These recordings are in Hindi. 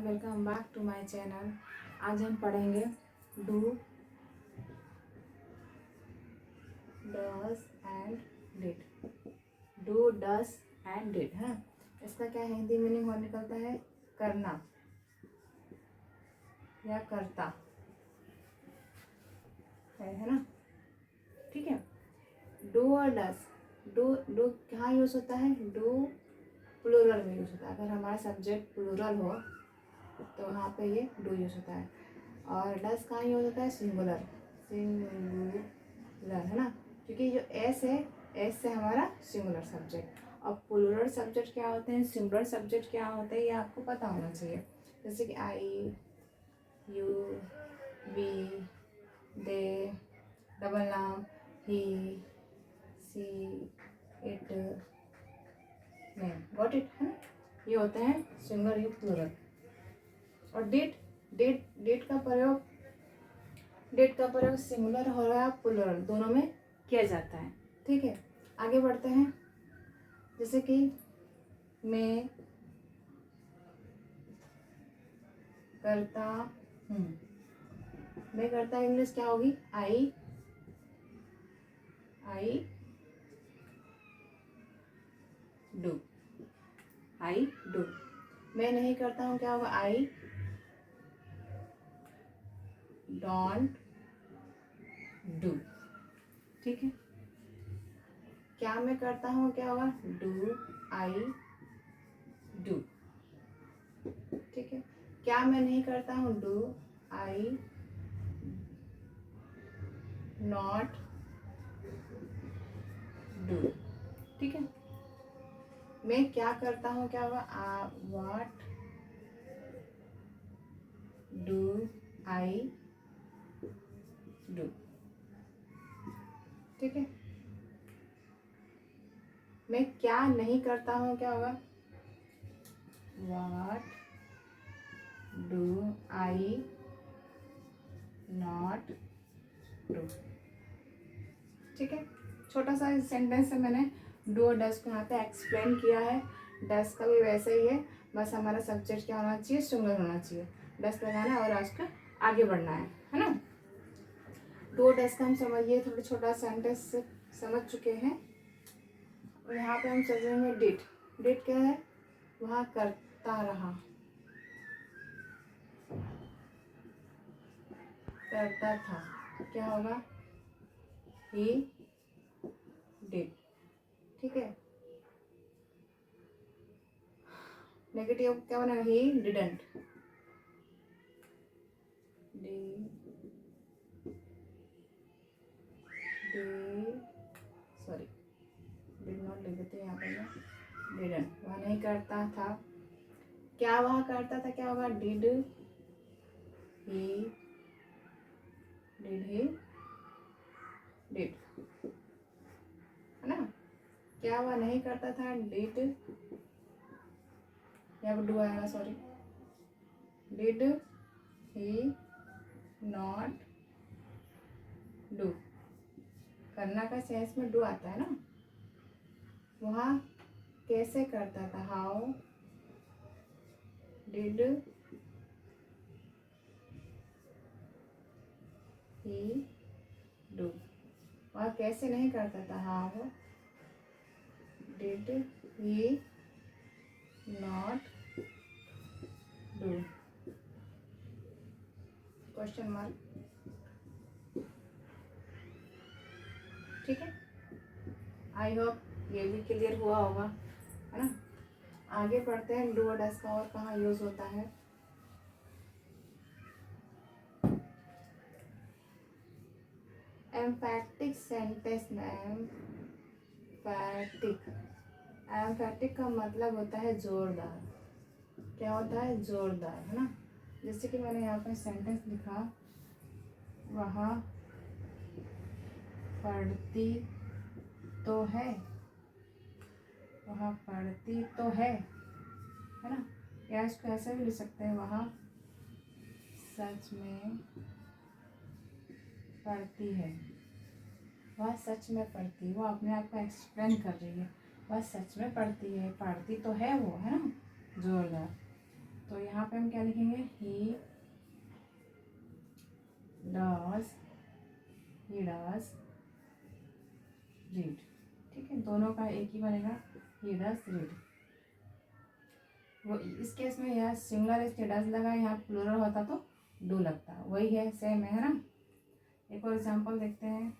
Welcome back to my channel. आज हम पढ़ेंगे do, does and did. Do, does and did है। इसका क्या हिंदी मीनिंग हो निकलता है? करना या करता है ना। ठीक है। डू और डस। डू डू कहाँ यूज़ होता है? डू प्लूरल में यूज़ होता है। अगर हमारा सब्जेक्ट प्लूरल हो तो वहाँ पे ये डू यूज़ होता है। और डस कहाँ यूज़ होता है? सिंगुलर है ना, क्योंकि जो एस है, एस से हमारा सिंगुलर सब्जेक्ट। और प्लूरल सब्जेक्ट क्या होते हैं, सिंगुलर सब्जेक्ट क्या होते हैं, ये आपको पता होना चाहिए। जैसे कि आई, यू, वी, दे, डबल नाम, ही, सी, इट, नेम, गॉट इट है। ये होते हैं सिंगुलर या प्लूरल। और डेट का प्रयोग सिंगुलर और या प्लूरल दोनों में किया जाता है। ठीक है, आगे बढ़ते हैं। जैसे कि मैं करता हूँ। मैं करता इंग्लिश क्या होगी? I do. I do. मैं नहीं करता हूँ क्या होगा? I don't do. ठीक है। क्या मैं करता हूँ क्या होगा? Do I do. ठीक है। क्या मैं नहीं करता हूँ? Do I not do. ठीक है। मैं क्या करता हूँ क्या होगा? What do I do. ठीक है। मैं क्या नहीं करता हूँ क्या होगा? What do I not do. ठीक है। छोटा सा सेंटेंस से मैंने डू और डस को यहाँ पे एक्सप्लेन किया है। डस का भी वैसे ही है, बस हमारा सब्जेक्ट क्या होना चाहिए? सिंगुलर होना चाहिए। डस लगाना है और आज का आगे बढ़ना है ना। डू और डस का हम समझिए, थोड़ा छोटा सेंटेंस समझ चुके हैं। और यहाँ पे हम समझेंगे डिड। डिड क्या है? वह करता रहा, करता था। क्या होगा? He did. ठीक है। नेगेटिव क्या बनेगा? He didn't. Sorry, did not लिख देते यहाँ पर मैं। डिडंट, वह नहीं करता था। क्या वह करता था? क्या होगा? डिड ही डिड है ना। क्या वह नहीं करता था? डिड, यहाँ पर डू आएगा, sorry. Did he not do. करना का सेंस में डू आता है ना। वह कैसे करता था? How did he do. वह कैसे नहीं करता था? How did he not do. Question mark. ठीक है। आई होप ये भी क्लियर हुआ होगा, है ना। आगे पढ़ते हैं। डू और डस का और कहाँ यूज होता है? एम्फैटिक सेंटेंस में एम्फैटिक का मतलब होता है जोरदार। क्या होता है? जोरदार, है ना। जैसे कि मैंने यहाँ पर सेंटेंस लिखा, वह पढ़ती तो है, वह पढ़ती तो है ना। या इसको ऐसे भी लिख सकते हैं, वह सच में पढ़ती है। वह सच में पढ़ती, वो अपने आप को एक्सप्लेन कर रही है। वह सच में पढ़ती है, पढ़ती तो है वो, है ना। जोरदार। तो यहाँ पे हम क्या लिखेंगे, ही डज रीड। ठीक है, दोनों का एक ही बनेगा, ही डज रीड। वो इस केस में यह सिंगुलर इसके डज लगा, यहाँ प्लूरल होता तो डू लगता, वही है, सेम है ना। एक और एग्जांपल देखते हैं,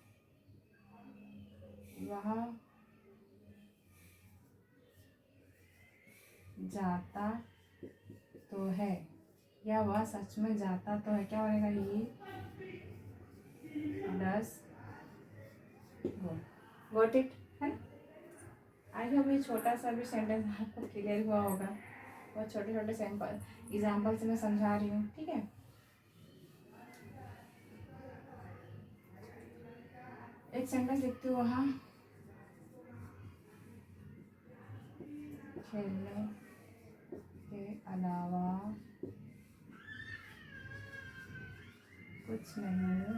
वह जाता तो है, या वह सच में जाता तो है, क्या बनेगा, he does go. Got it, है ना। आई होप ये छोटा सा भी सेंटेंस आपको क्लियर हुआ होगा। बहुत छोटे छोटे सैंपल एग्जाम्पल से मैं समझा रही हूँ, ठीक है। एक सेंटेंस लिखती हूँ, वहाँ खेलने के अलावा कुछ नहीं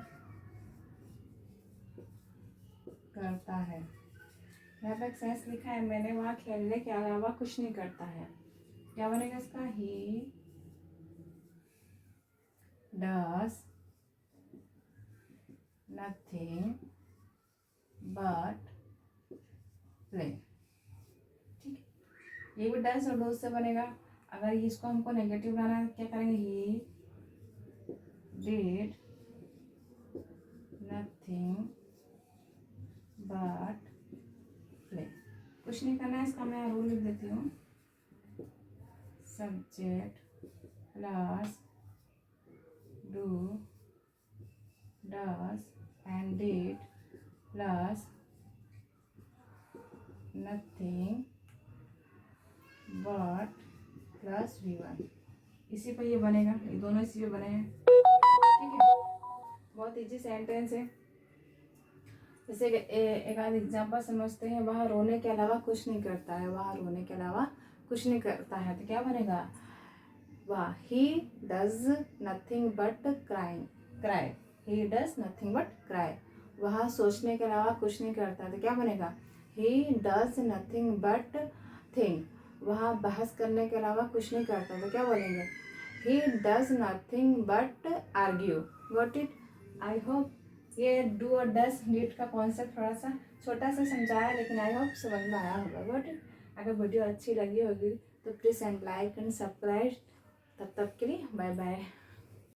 करता है। यहाँ पे एक सेंस लिखा है मैंने, वहाँ खेलने के अलावा कुछ नहीं करता है, क्या बनेगा इसका, he does nothing but play. ठीक है, ये भी डज और डूज से बनेगा। अगर इसको हमको नेगेटिव बनाना है क्या करेंगे, he did nothing but play. कुछ नहीं करना है, इसका मैं रूल लिख देती हूँ, subject plus do does and did plus nothing but plus V1। इसी पर ये बनेगा, ये दोनों इसी पे बने हैं, ठीक है। बहुत इजी सेंटेंस है। जैसे एक आध एग्जाम्पल समझते हैं, वह रोने के अलावा कुछ नहीं करता है, वह रोने के अलावा कुछ नहीं करता है, तो क्या बनेगा, वाह, he does nothing but cry, he does nothing but cry. वह सोचने के अलावा कुछ नहीं करता, तो क्या बनेगा, he does nothing but think. वह बहस करने के अलावा कुछ नहीं करता, तो क्या बोलेंगे, he does nothing but argue. Got it. I hope ये डू और डज नीड का कॉन्सेप्ट थोड़ा सा छोटा सा समझाया, लेकिन आई होप समझ में आया होगा। Got it. अगर वीडियो अच्छी लगी होगी तो please and like and subscribe. तब तक के लिए बाय बाय।